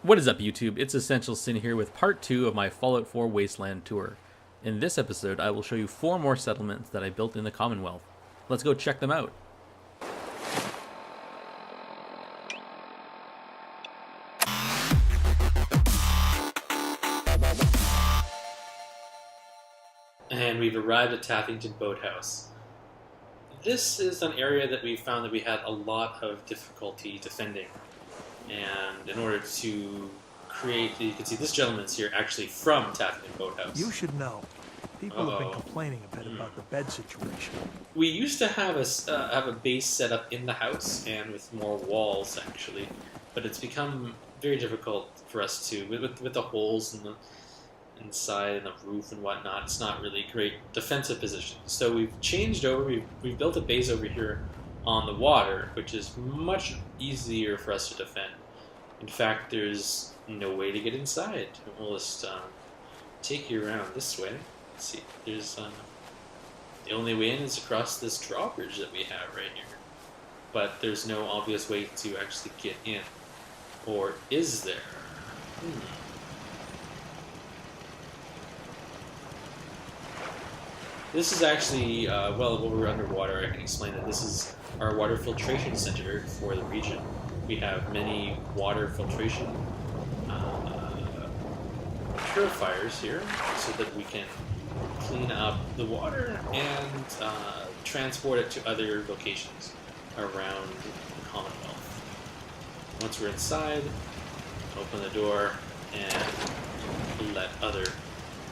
What is up, YouTube? It's Essential Sin here with part 2 of my Fallout 4 Wasteland tour. In this episode, I will show you 4 more settlements that I built in the Commonwealth. Let's go check them out. And we've arrived at Taffington Boathouse. This is an area that we found that we had a lot of difficulty defending. And in order to create, you can see this gentleman's here actually from Taffington Boathouse. You should know. People have been complaining a bit about the bed situation. We used to have a base set up in the house and with more walls actually, but it's become very difficult for us to with the holes in the inside and the roof and whatnot. It's not really great defensive position. So we've changed over. We've built a base over here on the water, which is much easier for us to defend. In fact, there's no way to get inside. We'll just take you around this way. Let's see, there's the only way in is across this drawbridge that we have right here. But there's no obvious way to actually get in. Or is there? This is actually, well, while we're underwater, I can explain that this is our water filtration center for the region. We have many water filtration purifiers here so that we can clean up the water and transport it to other locations around the Commonwealth. Once we're inside, open the door and let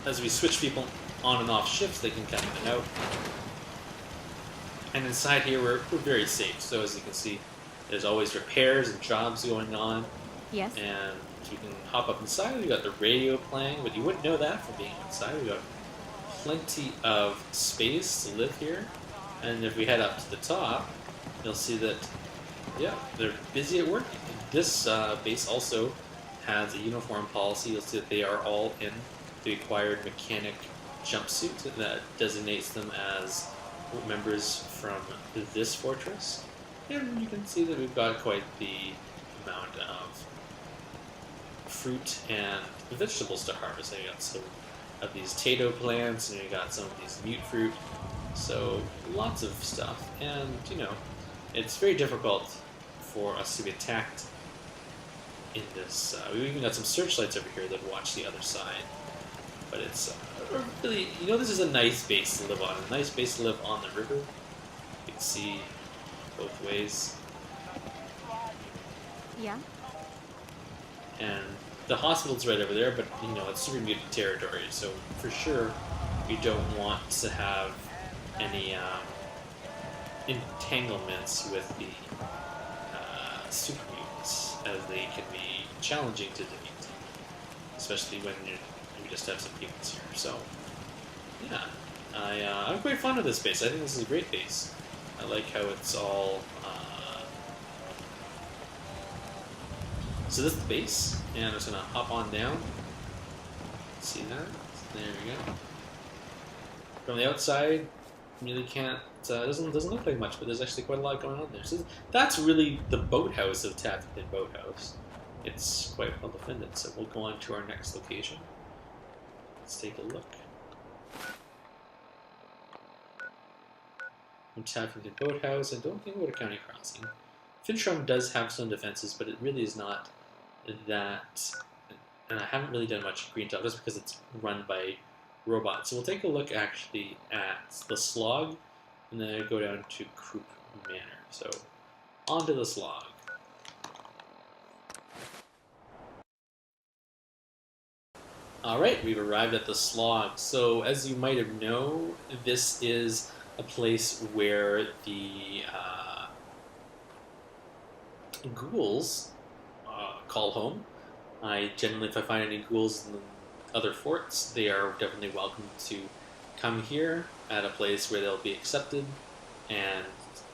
as we switch people on and off shifts, they can come in and out. And inside here, we're very safe. So as you can see, there's always repairs and jobs going on. Yes. And you can hop up inside. We got the radio playing, but you wouldn't know that from being inside. We got plenty of space to live here. And if we head up to the top, you'll see that, yeah, they're busy at work. This base also has a uniform policy. You'll see that they are all in the acquired mechanic jumpsuit that designates them as members from this fortress. And you can see that we've got quite the amount of fruit and vegetables to harvest. We got some of these tato plants, and we got some of these mute fruit. So lots of stuff, and you know, it's very difficult for us to be attacked in this. We've even got some searchlights over here that watch the other side. But it's really, you know, this is a nice base to live on. A nice base to live on the river. You can see both ways. Yeah. And the hospital's right over there, but you know, it's super mutant territory, so for sure we don't want to have any entanglements with the super mutants, as they can be challenging to defeat, especially when you just have some humans here. So yeah, I'm quite fond of this base. I think this is a great base. I like how it's all so this is the base, and I'm just gonna hop on down. See that? There we go. From the outside, really can't doesn't look like much, but there's actually quite a lot going on there. So that's really the boathouse of Taffington Boathouse. It's quite well defended. So we'll go on to our next location. Let's take a look. From Taffington Boathouse, and don't think about a county crossing. Finchrum does have some defenses, but it really is not that. And I haven't really done much Greentop just because it's run by robots. So we'll take a look actually at the Slog, and then go down to Croup Manor. So onto the Slog. Alright, we've arrived at the Slog. So as you might have known, this is a place where the ghouls call home. Generally, if I find any ghouls in the other forts, they are definitely welcome to come here at a place where they'll be accepted and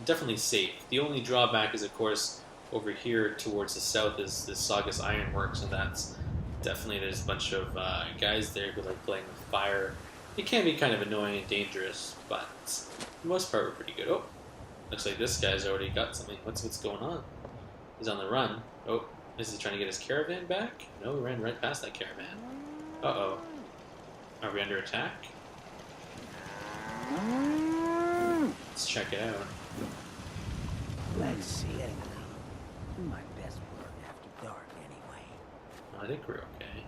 definitely safe. The only drawback is, of course, over here towards the south is the Saugus Ironworks, and that's definitely, there's a bunch of guys there who like playing with fire. It can be kind of annoying and dangerous, but for the most part, we're pretty good. Oh, looks like this guy's already got something. What's going on? He's on the run. Oh, Is he trying to get his caravan back? No, we ran right past that caravan. Uh-oh. Are we under attack? Let's check it out. Let's see it. Do my best work after dark anyway. I think we're okay.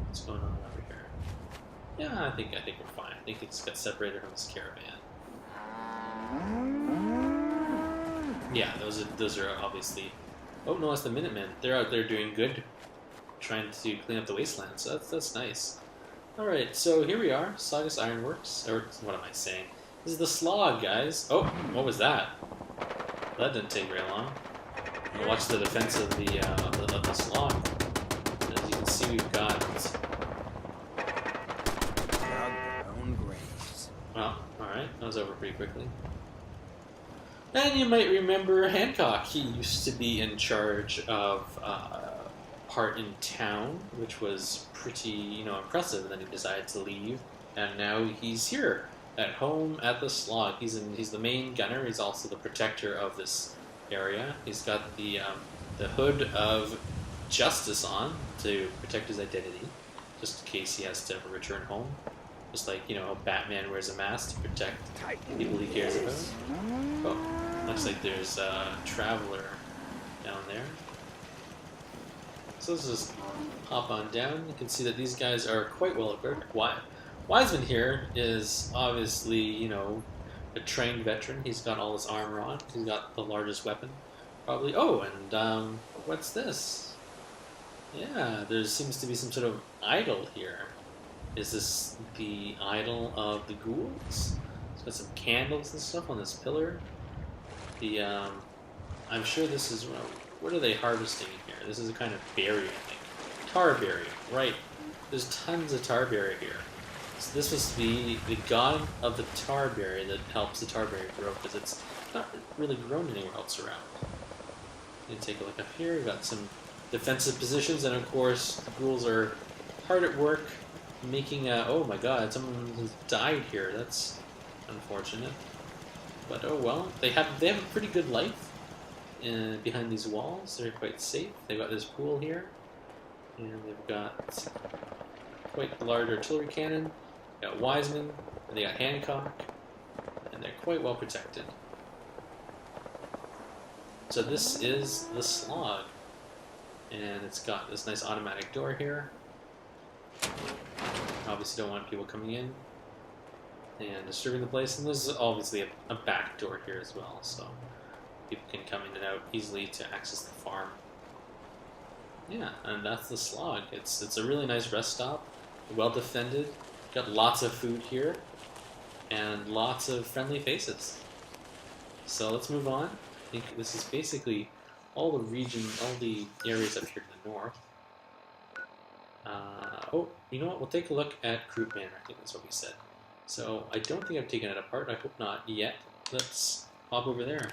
What's going on over here? Yeah, I think we're fine. I think it's got separated from this caravan. Yeah, those are obviously. Oh no, it's the Minutemen. They're out there doing good, trying to clean up the Wasteland. So that's nice. All right, so here we are, Saugus Ironworks. Or what am I saying? This is the Slog, guys. Oh, what was that? That didn't take very long. We'll watch the defense of the Slog. As you can see, we've got. Dug their own graves. Well, all right, that was over pretty quickly. And you might remember Hancock. He used to be in charge of part in town, which was pretty, impressive. And then he decided to leave, and now he's here at home at the Slog. He's the main gunner. He's also the protector of this area. He's got the hood of justice on to protect his identity, just in case he has to ever return home. Just like, Batman wears a mask to protect people he cares about. Oh, looks like there's a traveler down there. So let's just hop on down. You can see that these guys are quite well equipped. Wiseman here is obviously, a trained veteran. He's got all his armor on. He's got the largest weapon, probably. Oh, and what's this? Yeah, there seems to be some sort of idol here. Is this the idol of the ghouls? It's got some candles and stuff on this pillar. I'm sure this is, what are they harvesting in here? This is a kind of berry, I think. Tar berry, right. There's tons of tar berry here. So this was the god of the tar berry that helps the tar berry grow, because it's not really grown anywhere else around. You can take a look up here. We've got some defensive positions, and of course, the ghouls are hard at work making oh my god, someone has died here. That's unfortunate. But oh well, they have a pretty good life behind these walls. They're quite safe. They've got this pool here, and they've got quite the large artillery cannon. They got Wiseman, and they got Hancock, and they're quite well protected. So this is the Slog, and it's got this nice automatic door here. Obviously don't want people coming in and disturbing the place, and there's obviously a back door here as well, so people can come in and out easily to access the farm. Yeah, and that's the Slog. It's a really nice rest stop, well defended, got lots of food here, and lots of friendly faces. So let's move on. I think this is basically all the areas up here to the north. Oh, you know what? We'll take a look at Croup Manor. I think that's what we said. So I don't think I've taken it apart. I hope not yet. Let's hop over there.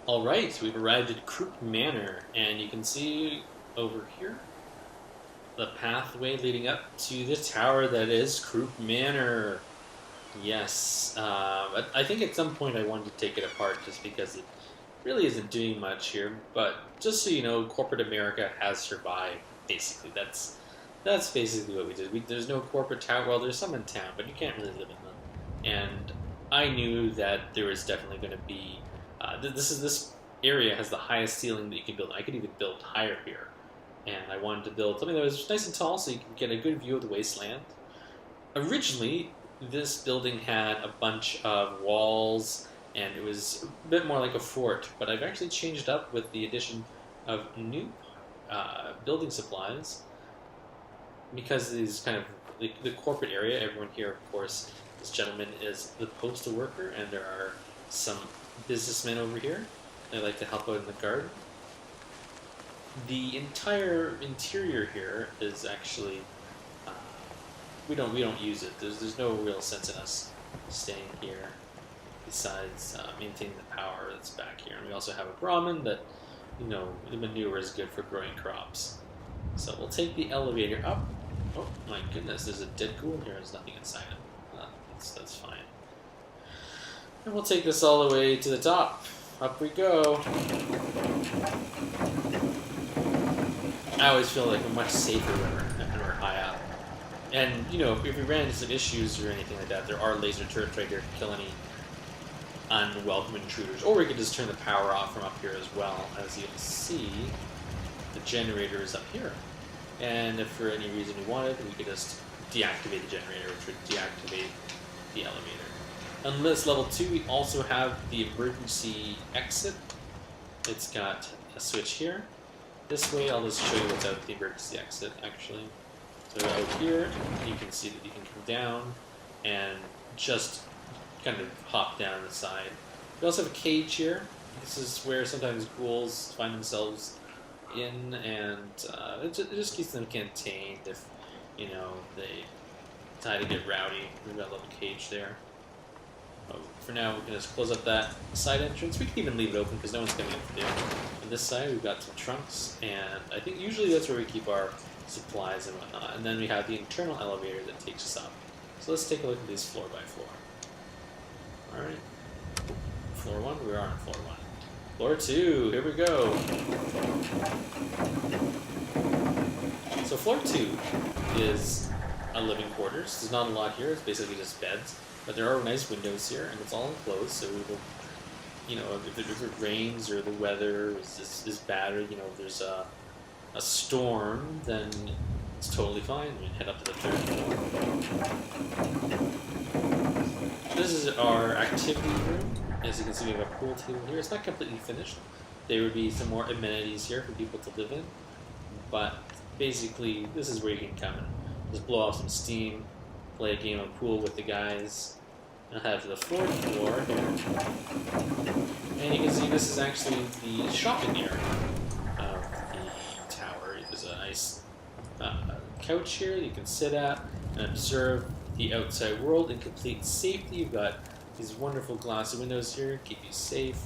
All right, we've arrived at Croup Manor, and you can see over here the pathway leading up to the tower that is Croup Manor. Yes, but I think at some point I wanted to take it apart just because it really isn't doing much here. But just so you know, corporate America has survived. Basically, that's basically what we did. There's no corporate tower. Well, there's some in town, but you can't really live in them. And I knew that there was definitely going to be. This area has the highest ceiling that you can build. I could even build higher here, and I wanted to build something that was nice and tall, so you can get a good view of the wasteland. Originally, this building had a bunch of walls, and it was a bit more like a fort. But I've actually changed up with the addition of new building supplies, because these kind of the corporate area. Everyone here, of course, this gentleman is the postal worker, and there are some businessmen over here. They like to help out in the garden. The entire interior here is actually we don't use it. There's no real sense in us staying here, besides maintaining the power that's back here. And we also have a Brahmin that, the manure is good for growing crops. So we'll take the elevator up. Oh my goodness, there's a dead ghoul here. There's nothing inside it. That's fine. And we'll take this all the way to the top. Up we go. I always feel like we're much safer when we're high up. And, you know, if we ran into some issues or anything like that, there are laser turrets right here to kill any unwelcome intruders. Or we could just turn the power off from up here as well. As you can see, the generator is up here. And if for any reason we wanted, we could just deactivate the generator, which would deactivate the elevator. On this level 2, we also have the emergency exit. It's got a switch here. This way, I'll just show you what's out the emergency exit, actually. So out here, you can see that you can come down and just kind of hop down the side. We also have a cage here. This is where sometimes ghouls find themselves in, and it just keeps them contained if, you know, they decide to get rowdy. We've got a little cage there. But for now, we can just close up that side entrance. We can even leave it open because no one's coming in there. On this side, we've got some trunks, and I think usually that's where we keep our supplies and whatnot. And then we have the internal elevator that takes us up. So let's take a look at these floor by floor. Alright. Floor 1, we are on floor 1. Floor 2, here we go. So floor 2 is a living quarters. There's not a lot here, it's basically just beds. But there are nice windows here, and it's all enclosed, so it'll, you know, if it rains or the weather is bad, or, you know, if there's a storm, then it's totally fine. We head up to the 3rd floor. This is our activity room. As you can see, we have a pool table here. It's not completely finished. There would be some more amenities here for people to live in, but basically, this is where you can come and just blow off some steam, play a game of pool with the guys. I'll have the 4th floor here. And you can see this is actually the shopping area of the tower. There's a nice couch here you can sit at and observe the outside world in complete safety. You've got these wonderful glass windows here, keep you safe.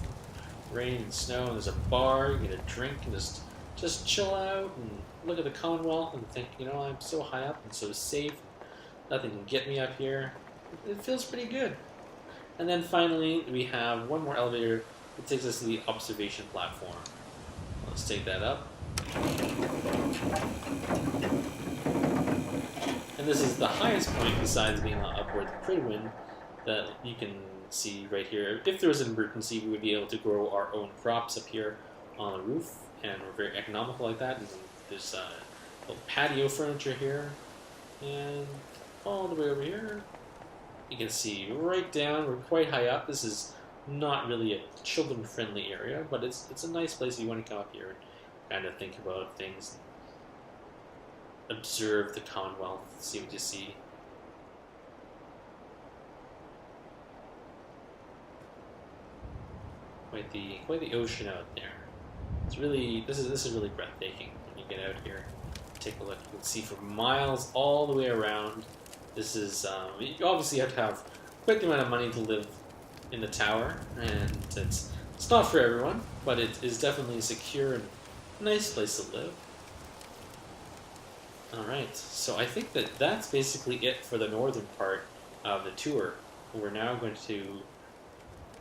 Rain and snow, and there's a bar, you get a drink and just chill out and look at the Commonwealth and think, you know, I'm so high up and so safe. Nothing can get me up here. It feels pretty good. And then finally, we have one more elevator that takes us to the observation platform. Let's take that up. And this is the highest point besides being up where the Pridwin that you can see right here. If there was an emergency, we would be able to grow our own crops up here on the roof, and we're very economical like that. And there's little patio furniture here, and all the way over here, you can see right down. We're quite high up. This is not really a children-friendly area, but it's a nice place if you want to come up here and kind of think about things, observe the Commonwealth, see what you see. Quite the ocean out there. It's really this is really breathtaking when you get out here. Take a look. You can see for miles all the way around. This is you obviously have to have quite the amount of money to live in the tower, and it's not for everyone, but it is definitely a secure and nice place to live. All right, so I think that's basically it for the northern part of the tour. We're now going to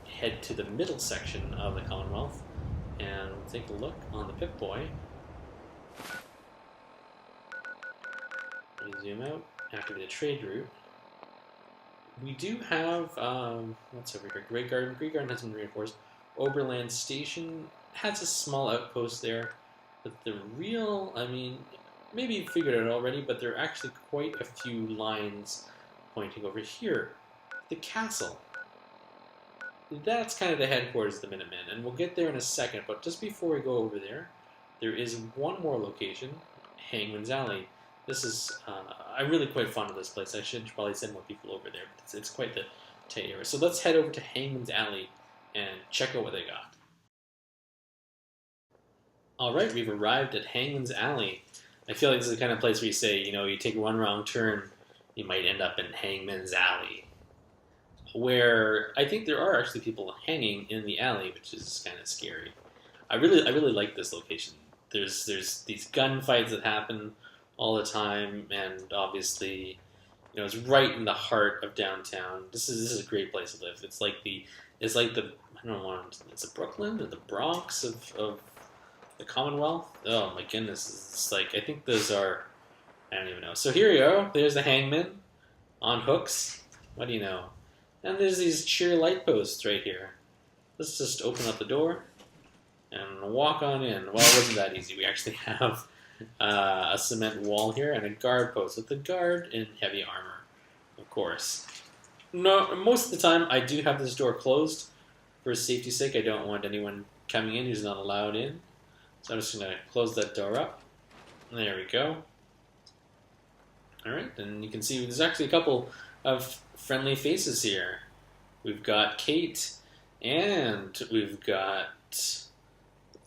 head to the middle section of the Commonwealth and take a look on the Pip-Boy. Let me zoom out. Activate a trade route. We do have, what's over here? Great Garden. Great Garden has been reinforced. Oberland Station has a small outpost there, but the real, I mean, maybe you've figured it out already, but there are actually quite a few lines pointing over here. The castle. That's kind of the headquarters of the Minutemen, and we'll get there in a second, but just before we go over there, there is one more location, Hangman's Alley. This is, I'm really quite fond of this place. I should probably send more people over there, but it's quite the tight area. So let's head over to Hangman's Alley and check out what they got. Alright, we've arrived at Hangman's Alley. I feel like this is the kind of place where you say, you know, you take one wrong turn, you might end up in Hangman's Alley. Where I think there are actually people hanging in the alley, which is kind of scary. I really like this location. There's these gunfights that happen all the time, and obviously, you know, it's right in the heart of downtown. This is a great place to live. It's like the I don't want. It's a Brooklyn or the Bronx of the Commonwealth. Oh my goodness! It's like I think those are. I don't even know. So here you go. There's the Hangman on hooks. What do you know? And there's these sheer light posts right here. Let's just open up the door and walk on in. Well, it wasn't that easy. We actually have a cement wall here and a guard post with the guard in heavy armor, of course. No, most of the time I do have this door closed for safety's sake. I don't want anyone coming in who's not allowed in. So I'm just going to close that door up. There we go. Alright, and you can see there's actually a couple of friendly faces here. We've got Kate, and we've got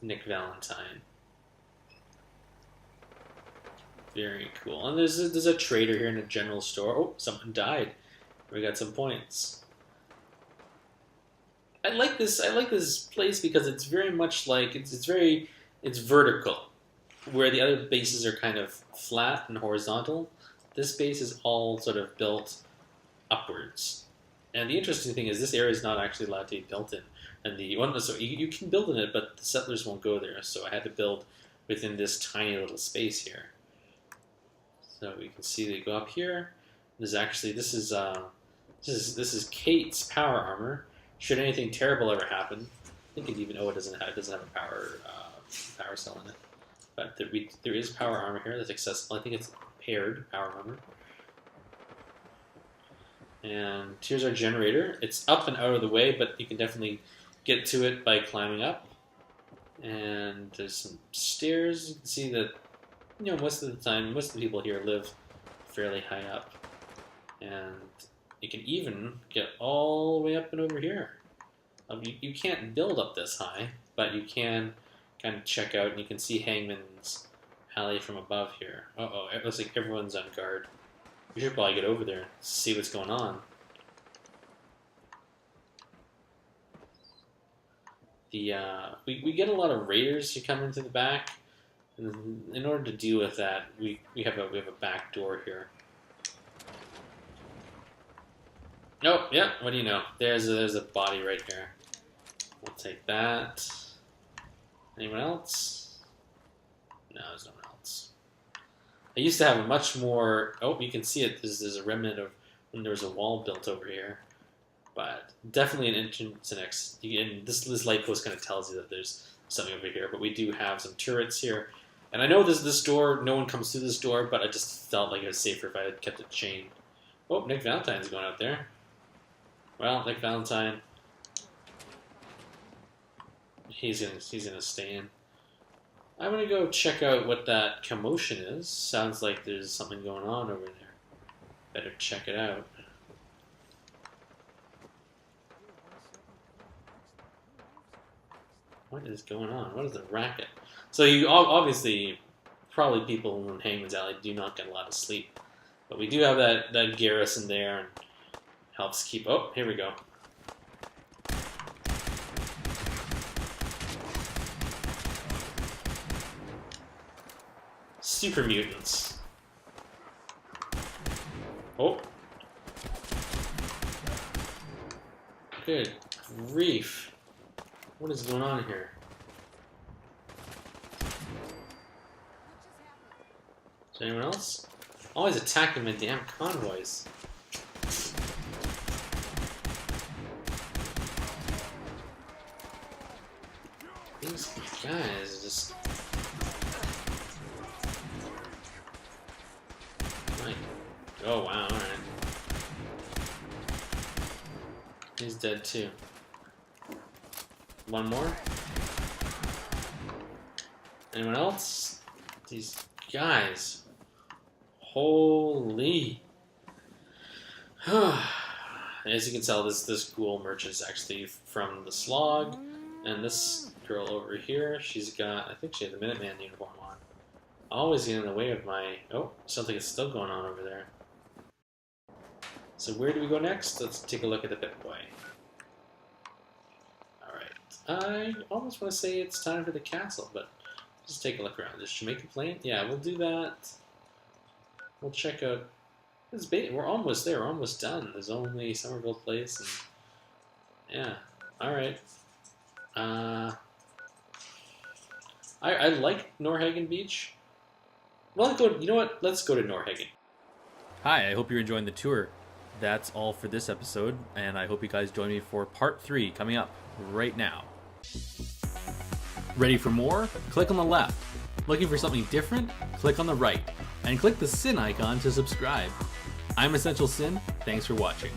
Nick Valentine. Very cool. And there's a trader here in a general store. Oh, someone died. We got some points. I like this place because it's very much like it's vertical, where the other bases are kind of flat and horizontal. This base is all sort of built upwards. And the interesting thing is this area is not actually allowed to be built in. And so you can build in it, but the settlers won't go there. So I had to build within this tiny little space here. So we can see they go up here. There's actually this is Kate's power armor. Should anything terrible ever happen, I think it even it doesn't have a power cell in it. But there is power armor here that's accessible. I think it's paired power armor. And here's our generator. It's up and out of the way, but you can definitely get to it by climbing up. And there's some stairs. You can see that, most of the time, most of the people here live fairly high up. And you can even get all the way up and over here. You can't build up this high, but you can kind of check out, and you can see Hangman's alley from above here. Uh-oh, it looks like everyone's on guard. We should probably get over there and see what's going on. We get a lot of raiders who come into the back, and in order to deal with that, we have a back door here. Oh, yeah, what do you know? There's a body right here. We'll take that. Anyone else? No, there's no one else. I used to have a much more... Oh, you can see it. There's a remnant of when there was a wall built over here. But definitely an entrance and exit. And this light post kind of tells you that there's something over here. But we do have some turrets here. And I know this door, no one comes through this door, but I just felt like it was safer if I had kept it chained. Oh, Nick Valentine's going out there. Well, Nick Valentine... He's gonna stay in. I'm gonna go check out what that commotion is. Sounds like there's something going on over there. Better check it out. What is going on? What is the racket? So you obviously, probably people in Hangman's Alley do not get a lot of sleep, but we do have that garrison there and helps keep. Oh, here we go. Super mutants. Oh. Good grief. What is going on here? Is there anyone else? Always attacking my damn convoys. These guys are just... Oh wow, alright. He's dead too. One more? Anyone else? These guys. Holy. As you can tell, this ghoul merchant is actually from the Slog. And this girl over here, she's got, I think she has a Minuteman uniform on. Always getting in the way of my... Oh, something is still going on over there. So where do we go next? Let's take a look at the Pip-Boy. Alright. I almost want to say it's time for the castle, but just take a look around. Is Jamaica Plain? Yeah, we'll do that. We'll check out... We're almost there. We're almost done. There's only Somerville Place. And yeah. Alright. I like Norhagen Beach. Well, you know what? Let's go to Norhagen. Hi, I hope you're enjoying the tour. That's all for this episode, and I hope you guys join me for part 3 coming up right now. Ready for more? Click on the left. Looking for something different? Click on the right. And click the Sin icon to subscribe. I'm Essential Sin. Thanks for watching.